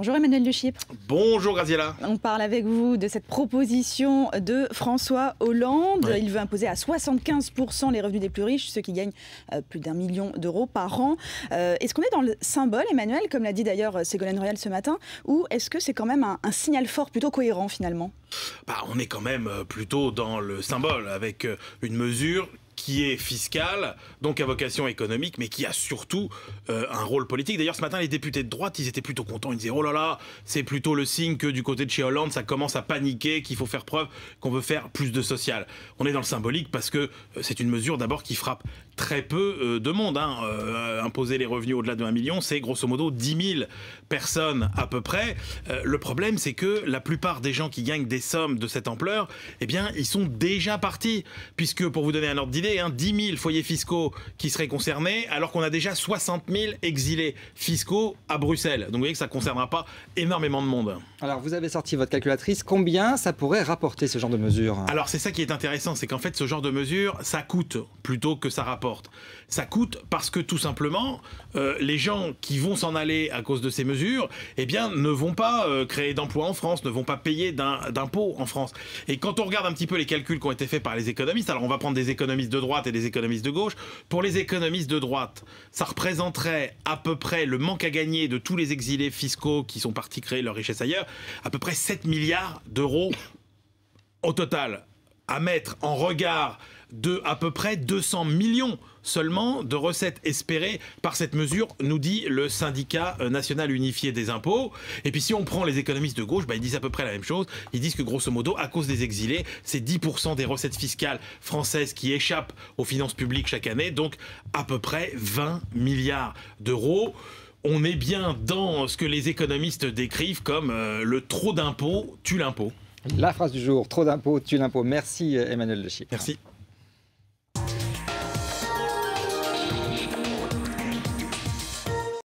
Bonjour Emmanuel de Chypre. Bonjour Graziella. On parle avec vous de cette proposition de François Hollande. Ouais. Il veut imposer à 75% les revenus des plus riches, ceux qui gagnent plus d'1 million d'euros par an. Est-ce qu'on est dans le symbole, Emmanuel, comme l'a dit d'ailleurs Ségolène Royal ce matin, ou est-ce que c'est quand même un signal fort, plutôt cohérent finalement ? On est quand même plutôt dans le symbole, avec une mesure qui est fiscale, donc à vocation économique, mais qui a surtout un rôle politique. D'ailleurs, ce matin, les députés de droite, ils étaient plutôt contents. Ils disaient « Oh là là, c'est plutôt le signe que du côté de chez Hollande, ça commence à paniquer, qu'il faut faire preuve, qu'on veut faire plus de social. » On est dans le symbolique parce que c'est une mesure d'abord qui frappe très peu de monde. Imposer les revenus au-delà de 1 million, c'est grosso modo 10 000 personnes à peu près. Le problème, c'est que la plupart des gens qui gagnent des sommes de cette ampleur, eh bien, ils sont déjà partis. Puisque, pour vous donner un ordre d'idée, 10 000 foyers fiscaux qui seraient concernés, alors qu'on a déjà 60 000 exilés fiscaux à Bruxelles. Donc vous voyez que ça ne concernera pas énormément de monde. Alors vous avez sorti votre calculatrice, combien ça pourrait rapporter ce genre de mesure? Alors c'est ça qui est intéressant, c'est qu'en fait ce genre de mesure, ça coûte plutôt que ça rapporte. Ça coûte parce que tout simplement, les gens qui vont s'en aller à cause de ces mesures, eh bien ne vont pas créer d'emplois en France, ne vont pas payer d'impôts en France. Et quand on regarde un petit peu les calculs qui ont été faits par les économistes, alors on va prendre des économistes de droite et des économistes de gauche. Pour les économistes de droite, ça représenterait à peu près le manque à gagner de tous les exilés fiscaux qui sont partis créer leur richesse ailleurs, à peu près 7 milliards d'euros au total, à mettre en regard de à peu près 200 millions seulement de recettes espérées par cette mesure, nous dit le syndicat national unifié des impôts. Et puis si on prend les économistes de gauche, ils disent à peu près la même chose. Ils disent que grosso modo, à cause des exilés, c'est 10% des recettes fiscales françaises qui échappent aux finances publiques chaque année, donc à peu près 20 milliards d'euros. On est bien dans ce que les économistes décrivent comme le trop d'impôts tue l'impôt. La phrase du jour, trop d'impôts tue l'impôt. Merci Emmanuel de Chypre. Merci.